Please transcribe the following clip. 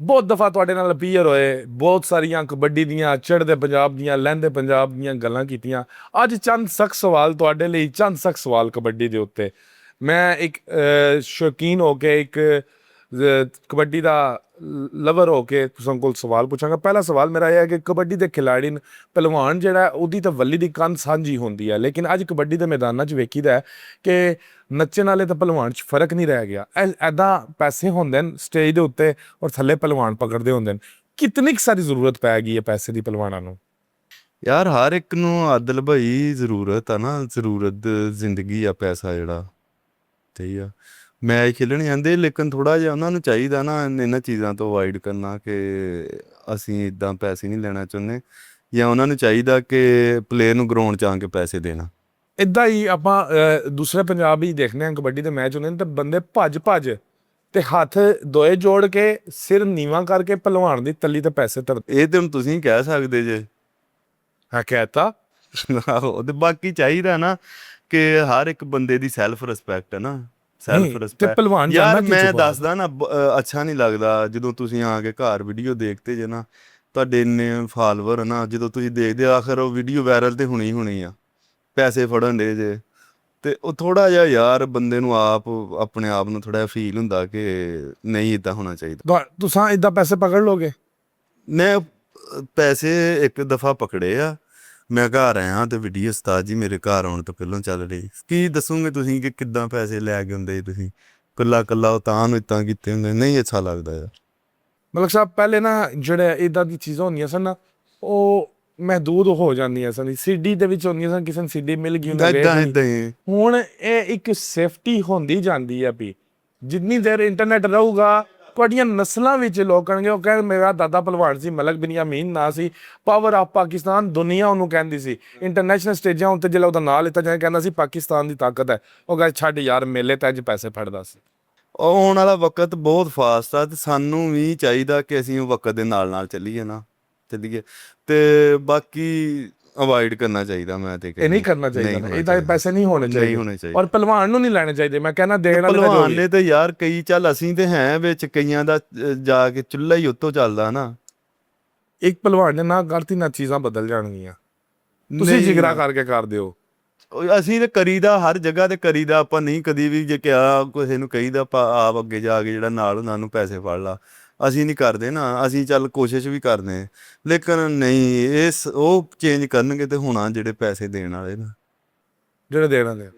ਬਹੁਤ ਦਫਾ ਤੁਹਾਡੇ ਨਾਲ ਅਪੀਅਰ ਹੋਏ, ਬਹੁਤ ਸਾਰੀਆਂ ਕਬੱਡੀ ਦੀਆਂ, ਚੜ੍ਹਦੇ ਪੰਜਾਬ ਦੀਆਂ, ਲਹਿੰਦੇ ਪੰਜਾਬ ਦੀਆਂ ਗੱਲਾਂ ਕੀਤੀਆਂ। ਅੱਜ ਚੰਦ ਸਖਤ ਸਵਾਲ ਤੁਹਾਡੇ ਲਈ, ਚੰਦ ਸਖਤ ਸਵਾਲ ਕਬੱਡੀ ਦੇ ਉੱਤੇ। ਮੈਂ ਇੱਕ ਸ਼ੌਕੀਨ ਹੋ ਕੇ, ਇੱਕ ਕਬੱਡੀ ਦਾ ਲਵਰ ਹੋ ਕੇ ਤੁਸਾਂ ਕੋਲ ਸਵਾਲ ਪੁੱਛਾਂਗਾ। ਪਹਿਲਾ ਸਵਾਲ ਮੇਰਾ ਇਹ ਹੈ ਕਿ ਕਬੱਡੀ ਦੇ ਖਿਲਾੜੀ ਪਹਿਲਵਾਨ ਜਿਹੜਾ ਉਹਦੀ ਤਾਂ ਵੱਲੀ ਦੀ ਕੰਧ ਸਾਂਝੀ ਹੁੰਦੀ ਹੈ, ਲੇਕਿਨ ਅੱਜ ਕਬੱਡੀ ਦੇ ਮੈਦਾਨਾਂ 'ਚ ਵੇਖੀਦਾ ਹੈ ਕਿ ਨੱਚਣ ਵਾਲੇ ਤਾਂ ਪਹਿਲਵਾਨ 'ਚ ਫਰਕ ਨਹੀਂ ਰਹਿ ਗਿਆ। ਇੱਦਾਂ ਪੈਸੇ ਹੁੰਦੇ ਨੇ ਸਟੇਜ ਦੇ ਉੱਤੇ ਔਰ ਥੱਲੇ ਪਹਿਲਵਾਨ ਪਕੜਦੇ ਹੁੰਦੇ ਨੇ। ਕਿਤਨੀ ਕੁ ਸਾਰੀ ਜ਼ਰੂਰਤ ਪੈ ਗਈ ਹੈ ਪੈਸੇ ਦੀ ਪਹਿਲਵਾਨਾਂ ਨੂੰ? ਯਾਰ ਹਰ ਇੱਕ ਨੂੰ ਆਦਲ ਭਾਈ ਜ਼ਰੂਰਤ ਆ ਨਾ, ਜ਼ਰੂਰਤ ਜ਼ਿੰਦਗੀ ਆ ਪੈਸਾ ਜਿਹੜਾ, ਸਹੀ ਆ। ਮੈਚ ਖੇਲਣ ਜਾਂਦੇ, ਲੇਕਿਨ ਥੋੜ੍ਹਾ ਜਿਹਾ ਉਹਨਾਂ ਨੂੰ ਚਾਹੀਦਾ ਨਾ ਇਹਨਾਂ ਚੀਜ਼ਾਂ ਤੋਂ ਅਵਾਇਡ ਕਰਨਾ ਕਿ ਅਸੀਂ ਇੱਦਾਂ ਪੈਸੇ ਨਹੀਂ ਲੈਣਾ ਚਾਹੁੰਦੇ, ਜਾਂ ਉਹਨਾਂ ਨੂੰ ਚਾਹੀਦਾ ਕਿ ਪਲੇਅਰ ਨੂੰ ਗਰਾਊਂਡ 'ਚ ਆ ਕੇ ਪੈਸੇ ਦੇਣਾ। ਇੱਦਾਂ ਹੀ ਆਪਾਂ ਦੂਸਰੇ ਪੰਜਾਬ ਹੀ ਦੇਖਦੇ ਹਾਂ, ਕਬੱਡੀ ਦੇ ਮੈਚ ਹੁੰਦੇ ਨੇ ਤਾਂ ਬੰਦੇ ਭੱਜ ਤੇ ਹੱਥ ਦੋਏ ਜੋੜ ਕੇ ਸਿਰ ਨੀਵਾਂ ਕਰਕੇ ਪਹਿਲਵਾਨ ਦੀ ਤਲੀ ਤੇ ਪੈਸੇ ਧਰਦੇ। ਇਹ ਤੇ ਹੁਣ ਤੁਸੀਂ ਕਹਿ ਸਕਦੇ ਜੇ। ਹਾਂ ਕਹਿਤਾ। ਆਹੋ, ਤੇ ਬਾਕੀ ਚਾਹੀਦਾ ਨਾ ਕਿ ਹਰ ਇੱਕ ਬੰਦੇ ਦੀ ਸੈਲਫ ਰਿਸਪੈਕਟ ਹੈ ਨਾ, ਸੈਲਫ ਤੇ ਰਿਸਪੈਕਟ। ਪਹਿਲਵਾਨ ਯਾਰ ਮੈਂ ਦੱਸਦਾ ਨਾ, ਅੱਛਾ ਨਹੀਂ ਲੱਗਦਾ ਜਦੋਂ ਤੁਸੀਂ ਆ ਕੇ ਘਰ ਵੀਡੀਓ ਦੇਖਦੇ ਜੇ ਨਾ, ਤੁਹਾਡੇ ਇੰਨੇ ਫਾਲੋਵਰ ਨਾ, ਜਦੋਂ ਤੁਸੀਂ ਦੇਖਦੇ ਆਖਰ ਉਹ ਵੀਡੀਓ ਵਾਇਰਲ ਤੇ ਹੋਣੀ ਆ, ਪੈਸੇ ਫੜਨ ਦੇ ਜੇ, ਤੇ ਉਹ ਥੋੜਾ ਜਿਹਾ ਯਾਰ ਬੰਦੇ ਨੂੰ ਆਪਣੇ ਆਪ ਨੂੰ ਥੋੜਾ ਜਿਹਾ ਫੀਲ ਹੁੰਦਾ ਕਿ ਨਹੀਂ ਇੱਦਾਂ ਹੋਣਾ ਚਾਹੀਦਾ। ਤੁਸੀਂ ਇੱਦਾਂ ਪੈਸੇ ਪਕੜ ਲੋਗੇ? ਮੈਂ ਪੈਸੇ ਇੱਕ ਦਫਾ ਪਕੜੇ ਆ, ਮੈਂ ਘਰ ਆਇਆ ਤੇ ਵੀਡੀਓ ਉਸਤਾਦ ਜੀ ਮੇਰੇ ਘਰ ਆਉਣ ਤੋਂ ਪਹਿਲਾਂ ਚੱਲ ਰਹੀ। ਕੀ ਦੱਸੋਗੇ ਤੁਸੀਂ ਕਿ ਕਿੱਦਾਂ ਪੈਸੇ ਲੈ ਕੇ ਹੁੰਦੇ ਤੁਸੀਂ ਕੱਲਾ ਉਹ ਤਾਂ ਨੂੰ ਇੱਦਾਂ ਕੀਤੇ ਹੁੰਦੇ? ਨਹੀਂ ਅੱਛਾ ਲੱਗਦਾ ਯਾਰ। ਮਤਲਬ ਸਾਹਿਬ ਪਹਿਲੇ ਨਾ ਜਿਹੜੇ ਇੱਦਾਂ ਦੀ ਚੀਜ਼ਾਂ ਹੁੰਦੀਆਂ ਸਨ ਨਾ, ਉਹ ਮਹਿਦੂਦ ਹੋ ਜਾਂਦੀਆਂ ਸਨ, ਸੀਡੀ ਦੇ ਵਿੱਚ ਹੁੰਦੀਆਂ ਸਨ, ਕਿਸੇ ਨੂੰ ਸੀਡੀ ਮਿਲ ਗਈ ਏਦਾਂ ਹੀ। ਹੁਣ ਇਹ ਇੱਕ ਸੇਫਟੀ ਹੁੰਦੀ ਜਾਂਦੀ ਹੈ ਵੀ ਜਿੰਨੀ ਦੇਰ ਇੰਟਰਨੈਟ ਰਹੂਗਾ ਤੁਹਾਡੀਆਂ ਨਸਲਾਂ ਵਿੱਚ ਲੋਕ ਕਹਿਣਗੇ, ਉਹ ਕਹਿੰਦੇ ਮੇਰਾ ਦਾਦਾ ਭਲਵਾਨ ਸੀ, ਮਲਕ ਬਿਨ ਯਾਮੀਨ ਨਾਂ ਸੀ, ਪਾਵਰ ਆਫ ਪਾਕਿਸਤਾਨ ਦੁਨੀਆ ਉਹਨੂੰ ਕਹਿੰਦੀ ਸੀ। ਇੰਟਰਨੈਸ਼ਨਲ ਸਟੇਜਾਂ ਉੱਤੇ ਜਿਹੜਾ ਉਹਦਾ ਨਾਂ ਲਿੱਤਾ ਜਾਂਦਾ ਕਹਿੰਦਾ ਸੀ ਪਾਕਿਸਤਾਨ ਦੀ ਤਾਕਤ ਹੈ। ਉਹ ਕਹਿੰਦਾ ਛੱਡ ਯਾਰ, ਮੇਲੇ ਤਾਂ ਅੱਜ ਪੈਸੇ ਫੜਦਾ ਸੀ। ਉਹ ਆਉਣ ਵਾਲਾ ਵਕਤ ਬਹੁਤ ਫਾਸਟ ਆ, ਤੇ ਸਾਨੂੰ ਵੀ ਚਾਹੀਦਾ ਕਿ ਅਸੀਂ ਉਹ ਵਕਤ ਦੇ ਨਾਲ ਚੱਲੀਏ ਤੇ ਬਾਕੀ ਅਵਾਇਡ ਕਰਨਾ ਚਾਹੀਦਾ। ਮੈਂ ਤੇ ਇਹ ਨਹੀਂ ਕਰਨਾ ਚਾਹੀਦਾ, ਇਹਦਾ ਪੈਸੇ ਨਹੀਂ ਹੋਣੇ ਚਾਹੀਦੇ ਔਰ ਪਹਿਲਵਾਨ ਨੂੰ ਨਹੀਂ ਲੈਣੇ ਚਾਹੀਦੇ। ਮੈਂ ਕਹਿੰਦਾ ਦੇਣ ਵਾਲੇ ਪਹਿਲਵਾਨ ਨੇ ਤੇ ਯਾਰ ਕਈ, ਚੱਲ ਅਸੀਂ ਤੇ ਹੈ ਵਿੱਚ, ਕਈਆਂ ਦਾ ਜਾ ਕੇ ਚੁੱਲ੍ਹਾ ਹੀ ਉੱਤੋਂ ਚੱਲਦਾ ਨਾ। ਇੱਕ ਪਹਿਲਵਾਨ ਨੇ ਨਾ ਕਰਤੀ ਨਾ ਚੀਜ਼ਾਂ ਬਦਲ ਜਾਣਗੀਆਂ। ਤੁਸੀਂ ਜਿਗਰਾ ਕਰਕੇ ਕਰ ਦਿਓ। ਅਸੀਂ ਤੇ ਕਰੀਦਾ, ਹਰ ਜਗ੍ਹਾ ਤੇ ਕਰੀਦਾ। ਆਪਾਂ ਨਹੀਂ ਕਦੀ ਵੀ ਜੇ ਕਿਹਾ ਕਿਸੇ ਨੂੰ ਕਹੀਦਾ ਆਪਾਂ ਆਪ ਅੱਗੇ ਜਾ ਕੇ ਜਿਹੜਾ ਨਾਲ ਉਹਨਾਂ ਨੂੰ ਪੈਸੇ ਫੜ ਲਾ, ਅਸੀਂ ਨਹੀਂ ਕਰਦੇ ਨਾ। ਅਸੀਂ ਚੱਲ ਕੋਸ਼ਿਸ਼ ਵੀ ਕਰਦੇ, ਲੇਕਿਨ ਨਹੀਂ ਉਹ ਚੇਂਜ ਕਰਨਗੇ ਤੇ ਹੋਣਾ ਜਿਹੜੇ ਪੈਸੇ ਦੇਣ ਵਾਲੇ ਨਾ, ਜਿਹੜੇ ਦੇਣ ਵਾਲੇ।